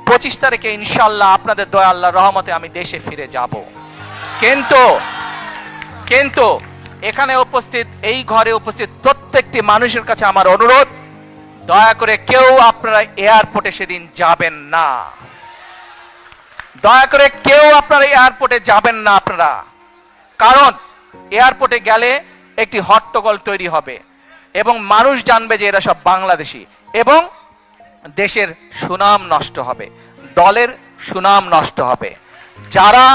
25 তারিখে ইনশাআল্লাহ আপনাদের দয়া আল্লাহর রহমতে আমি দেশে ফিরে যাব। কিন্তু এখানে উপস্থিত, এই ঘরে উপস্থিত প্রত্যেকটি মানুষের কাছে আমার অনুরোধ, দয়া করে কেউ আপনারা এয়ারপোর্টে সেদিন যাবেন না। দয়া করে কেউ আপনারা এয়ারপোর্টে যাবেন না আপনারা, কারণ এয়ারপোর্টে গেলে একটি হট্টগোল তৈরি হবে এবং মানুষ জানবে যে এরা সব বাংলাদেশি, এবং দেশের সুনাম নষ্ট হবে, দলের সুনাম নষ্ট হবে। যারা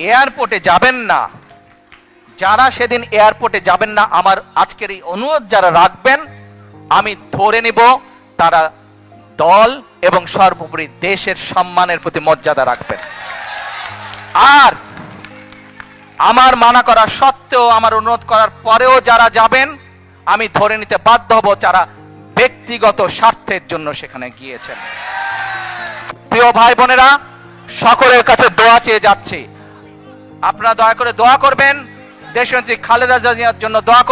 এয়ারপোর্টে যাবেন না, যারা সেদিন এয়ারপোর্টে যাবেন না, আমার আজকের এই অনুরোধ যারা রাখবেন, আমি ধরে নিব তারা দল এবং সর্বোপরি দেশের সম্মানের প্রতি মর্যাদা রাখবেন। আর আমার মানা করা সত্ত্বেও, আমার অনুরোধ করার পরেও যারা যাবেন, আমি ধরে নিতে বাধ্য হব যারা ব্যক্তিগত স্বার্থের জন্য সেখানে গিয়েছেন। প্রিয় ভাই বোনেরা, সকলের কাছে দোয়া চেয়ে যাচ্ছি, আপনারা দয়া করে দোয়া করবেন, দেশনেত্রী খালেদা জিয়ার জন্য দোয়া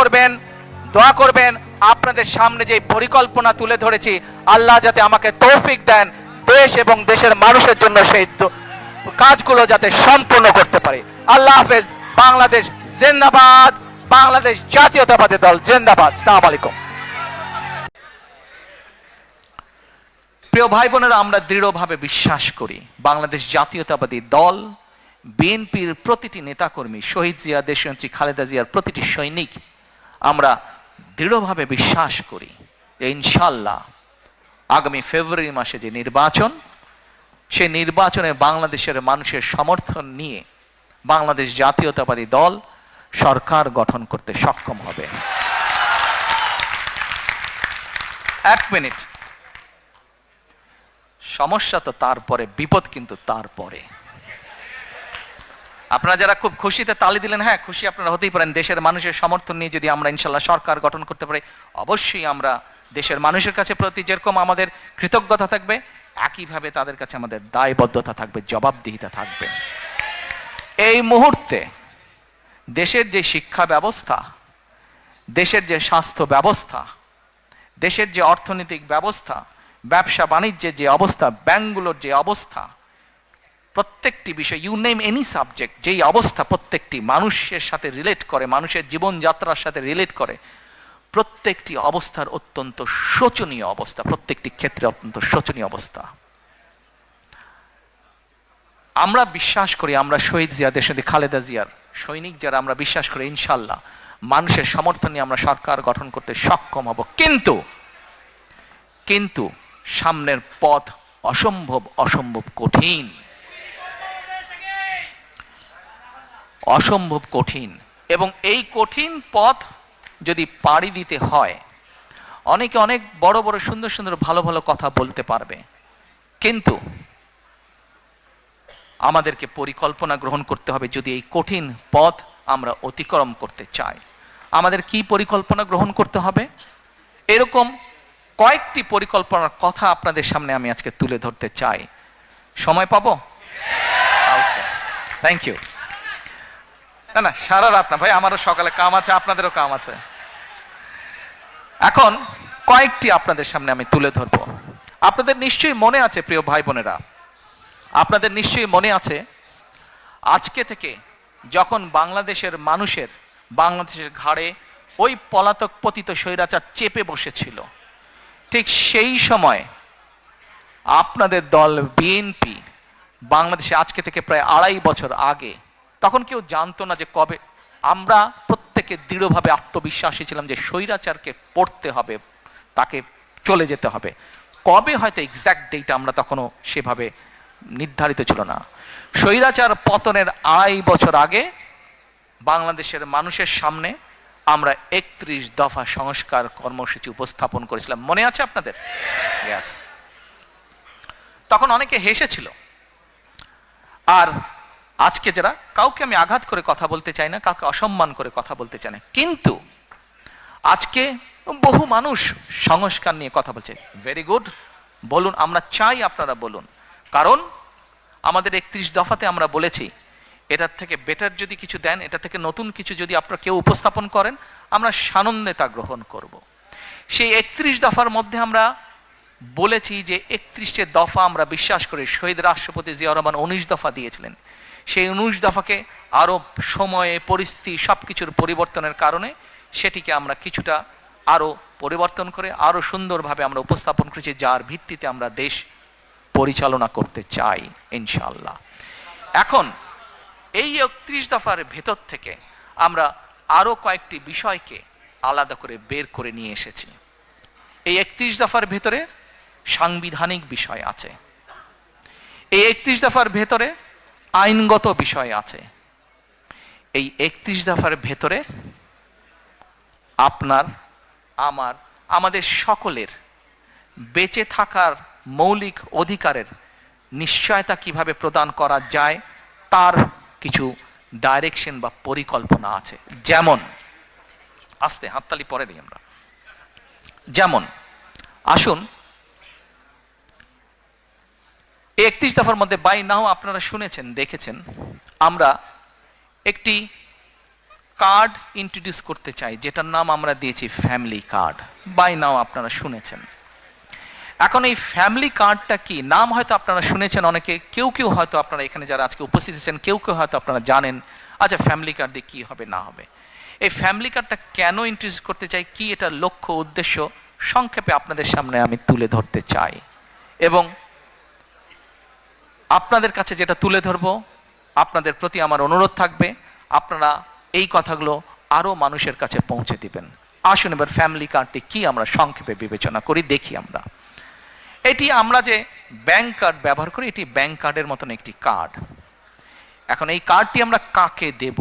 করবেন। আপনাদের সামনে যে পরিকল্পনা তুলে ধরেছি, আল্লাহ যাতে আমাকে তৌফিক দেন দেশ এবং দেশের মানুষের জন্য সেই কাজগুলো যাতে সম্পূর্ণ করতে পারে। আল্লাহ হাফেজ। বাংলাদেশ জিন্দাবাদ, বাংলাদেশ জাতীয়তাবাদী দল জিন্দাবাদ। আসসালামু আলাইকুম। প্রিয় ভাই বোনেরা, আমরা দৃঢ়ভাবে বিশ্বাস করি বাংলাদেশ জাতীয়তাবাদী দল, বিএনপির প্রতিটি নেতাকর্মী, শহীদ জিয়া, দেশনেত্রী খালেদা জিয়ার প্রতিটি সৈনিক, আমরা দৃঢ়ভাবে বিশ্বাস করি যে ইনশাআল্লাহ আগামী ফেব্রুয়ারি মাসে যে নির্বাচন, সেই নির্বাচনে বাংলাদেশের মানুষের সমর্থন নিয়ে বাংলাদেশ জাতীয়তাবাদী দল সরকার গঠন করতে সক্ষম হবে। এক মিনিট, সমস্যা তো তারপরে, বিপদ কিন্তু তারপরে। আপনারা যারা খুব খুশিতে তালি দিলেন, হ্যাঁ খুশি আপনারা হতেই পারেন, দেশের মানুষের সমর্থন নিয়ে যদি আমরা ইনশাল্লাহ সরকার গঠন করতে পারি, অবশ্যই আমরা দেশের মানুষের কাছে প্রতি যেরকম আমাদের কৃতজ্ঞতা থাকবে, একইভাবে তাদের কাছে আমাদের দায়বদ্ধতা থাকবে, জবাবদিহিতা থাকবে। এই মুহূর্তে দেশের যে শিক্ষা ব্যবস্থা, দেশের যে স্বাস্থ্য ব্যবস্থা, দেশের যে অর্থনৈতিক ব্যবস্থা, ব্যবসা বাণিজ্যের যে অবস্থা, ব্যাংকগুলোর যে অবস্থা, প্রত্যেকটি বিষয়, ইউ নেম এনি সাবজেক্ট, যেই অবস্থা প্রত্যেকটি মানুষের সাথে রিলেট করে, মানুষের জীবনযাত্রার সাথে রিলেট করে, প্রত্যেকটি অবস্থার অত্যন্ত শোচনীয় অবস্থা, প্রত্যেকটি ক্ষেত্রে অত্যন্ত শোচনীয় অবস্থা। আমরা বিশ্বাস করি, আমরা শহীদ জিয়া, দেশনেত্রী খালেদা জিয়ার সৈনিক যারা, আমরা বিশ্বাস করি ইনশাল্লাহ মানুষের সমর্থন নিয়ে আমরা সরকার গঠন করতে সক্ষম হব। কিন্তু সামনের পথ অসম্ভব কঠিন, এবং এই কঠিন পথ যদি পাড়ি দিতে হয়, অনেকে অনেক বড় বড় সুন্দর সুন্দর ভালো ভালো কথা বলতে পারবে, কিন্তু আমাদেরকে পরিকল্পনা গ্রহণ করতে হবে। যদি এই কঠিন পথ আমরা অতিক্রম করতে চাই, আমাদের কি পরিকল্পনা গ্রহণ করতে হবে? এরকম কয়েকটি পরিকল্পনার কথা আপনাদের সামনে আমি আজকে তুলে ধরতে চাই। সময় পাবো? Thank you. না সারা রাত না ভাই, আমারও সকালে কাম আছে, আপনাদেরও কাম আছে। এখন কয়েকটি আপনাদের সামনে আমি তুলে ধরবো। আপনাদের নিশ্চয়ই মনে আছে প্রিয় ভাই বোনেরা, আপনাদের নিশ্চয়ই মনে আছে আজকে থেকে যখন বাংলাদেশের মানুষের, বাংলাদেশের ঘাড়ে ওই পলাতক পতিত স্বৈরাচার চেপে বসেছিল, ঠিক সেই সময় আপনাদের দল বিএনপি বাংলাদেশে আজকে থেকে প্রায় 2.5 বছর আগে, তখন কেউ জানতো না যে কবে, আমরা প্রত্যেকে দৃঢ়ভাবে আত্মবিশ্বাসী ছিলাম যে স্বৈরাচারকে পড়তে হবে, তাকে চলে যেতে হবে। কবে হয়তো এক্সাক্ট ডেট আমরা তখনও সেভাবে নির্ধারিত ছিল না। স্বৈরাচার পতনের 2.5 বছর আগে বাংলাদেশের মানুষের সামনে আমরা 31 দফা সংস্কার কর্মসূচি উপস্থাপন করেছিলাম। মনে আছে আপনাদের? Yes. তখন অনেকে হেসেছিল। আর আজকে যারা, কাউকে আমি আঘাত করে কথা বলতে চাই না, কাউকে অসম্মান করে কথা বলতে চাই না, কিন্তু আজকে বহু মানুষ সংস্কার নিয়ে কথা বলছে। ভেরি গুড, বলুন, আমরা চাই আপনারা বলুন, কারণ আমাদের 31 দফাতে আমরা বলেছি এটার থেকে বেটার যদি কিছু দেন, এটা থেকে নতুন কিছু যদি আপনারা কেউ উপস্থাপন করেন, আমরা সানন্দে তা গ্রহণ করব। সেই 31 দফার মধ্যে আমরা বলেছি যে 31টে দফা আমরা বিশ্বাস করি। শহীদ রাষ্ট্রপতি জিয়াউর রহমান 19 দফা দিয়েছিলেন। সেই 19 দফাকে আরো সময়ে পরিস্থিতি সবকিছুর পরিবর্তনের কারণে সেটিকে আমরা কিছুটা আরো পরিবর্তন করে আরো সুন্দরভাবে আমরা উপস্থাপন করেছি, যার ভিত্তিতে আমরা দেশ পরিচালনা করতে চাই ইনশাআল্লাহ। এখন এই 31 দফার ভেতর থেকে আমরা আরো কয়েকটি বিষয়কে আলাদা করে বের করে নিয়ে এসেছি। এই 31 দফার ভেতরে সাংবিধানিক বিষয় আছে, এই 31 দফার ভেতরে আইনগত বিষয় আছে, এই 31 দফার ভেতরে আপনার আমার আমাদের সকলের বেঁচে থাকার মৌলিক অধিকারের নিশ্চয়তা কিভাবে প্রদান করা যায় তার কিছু ডাইরেকশন বা পরিকল্পনা আছে। যেমন, আস্তে হাততালি পরে দিই আমরা, যেমন আসুন 31 দফার মধ্যে বাই নাও আপনারা শুনেছেন দেখেছেন আমরা একটি কার্ড ইন্ট্রোডিউস করতে চাই, যেটার নাম আমরা দিয়েছি ফ্যামিলি কার্ড। বাই নাও আপনারা শুনেছেন। এখন এই ফ্যামিলি কার্ডটা কি, নাম হয়তো আপনারা শুনেছেন অনেকে, কেউ কেউ হয়তো আপনারা এখানে যারা আজকে উপস্থিত আছেন কেউ কেউ হয়তো আপনারা জানেন। আচ্ছা, ফ্যামিলি কার্ড দিয়ে কি হবে না হবে, এই ফ্যামিলি কার্ডটা কেন ইন্ট্রোডিউস করতে চাই, কি এটার লক্ষ্য উদ্দেশ্য সংক্ষেপে আপনাদের সামনে আমি তুলে ধরতে চাই, এবং আপনাদের কাছে যেটা তুলে ধরবো আপনাদের প্রতি আমার অনুরোধ থাকবে আপনারা এই কথাগুলো আরো মানুষের কাছে পৌঁছে দিবেন। আসুন এবার ফ্যামিলি কার্ডটি কি আমরা সংক্ষেপে বিবেচনা করি, দেখি আমরা। এটি আমরা যে ব্যাংক কার্ড ব্যবহার করি, এটি ব্যাংক কার্ডের মতন একটি কার্ড। এখন এই কার্ডটি আমরা কাকে দেব?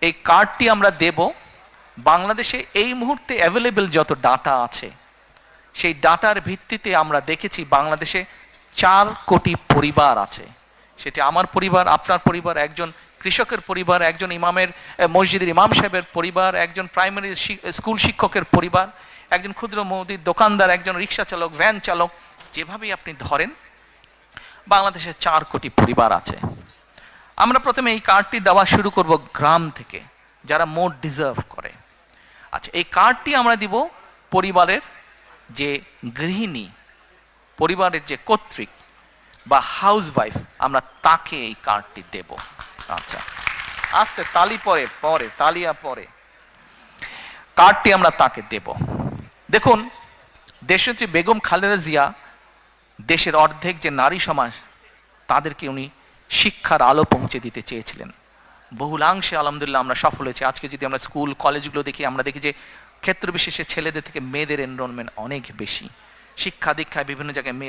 এই কার্ডটি আমরা দেব বাংলাদেশে এই মুহূর্তে অ্যাভেলেবল যত ডাটা আছে সেই ডাটার ভিত্তিতে আমরা দেখেছি বাংলাদেশে 4 কোটি পরিবার আছে। সেটি আমার পরিবার, আপনার পরিবার, একজন কৃষকের পরিবার, একজন ইমামের মসজিদের ইমাম সাহেবের পরিবার, একজন প্রাইমারি স্কুল শিক্ষকের পরিবার, একজন ক্ষুদ্র মুদির দোকানদার, একজন রিক্সা চালক, ভ্যান চালক, যেভাবেই আপনি ধরেন বাংলাদেশে 4 কোটি পরিবার আছে। আমরা প্রথমে এই কার্ডটি দেওয়া শুরু করব গ্রাম থেকে, যারা মোর ডিজার্ভ করে। আচ্ছা, এই কার্ডটি আমরা দিব পরিবারের যে গৃহিণী, পরিবারের যে কর্ত্রী বা হাউস ওয়াইফ, আমরা তাকে এই কার্ডটি দেব। আচ্ছা, আস্তে তালি পরে পরে তালিয়া পরে কার্ডটি আমরা তাকে দেব। দেখুন, দেশনেত্রী বেগম খালেদা জিয়া দেশের অর্ধেক যে নারী সমাজ তাদেরকে উনি শিক্ষার আলো পৌঁছে দিতে চেয়েছিলেন। বহুলাংশে আলহামদুলিল্লাহ আমরা সফল হয়েছি। আজকে যদি আমরা স্কুল কলেজগুলো দেখি, আমরা দেখি যে ক্ষেত্র বিশেষে ছেলেদের থেকে মেয়েদের এনরোলমেন্ট অনেক বেশি। শিক্ষা দীক্ষায় বিভিন্ন জায়গায় মেয়ে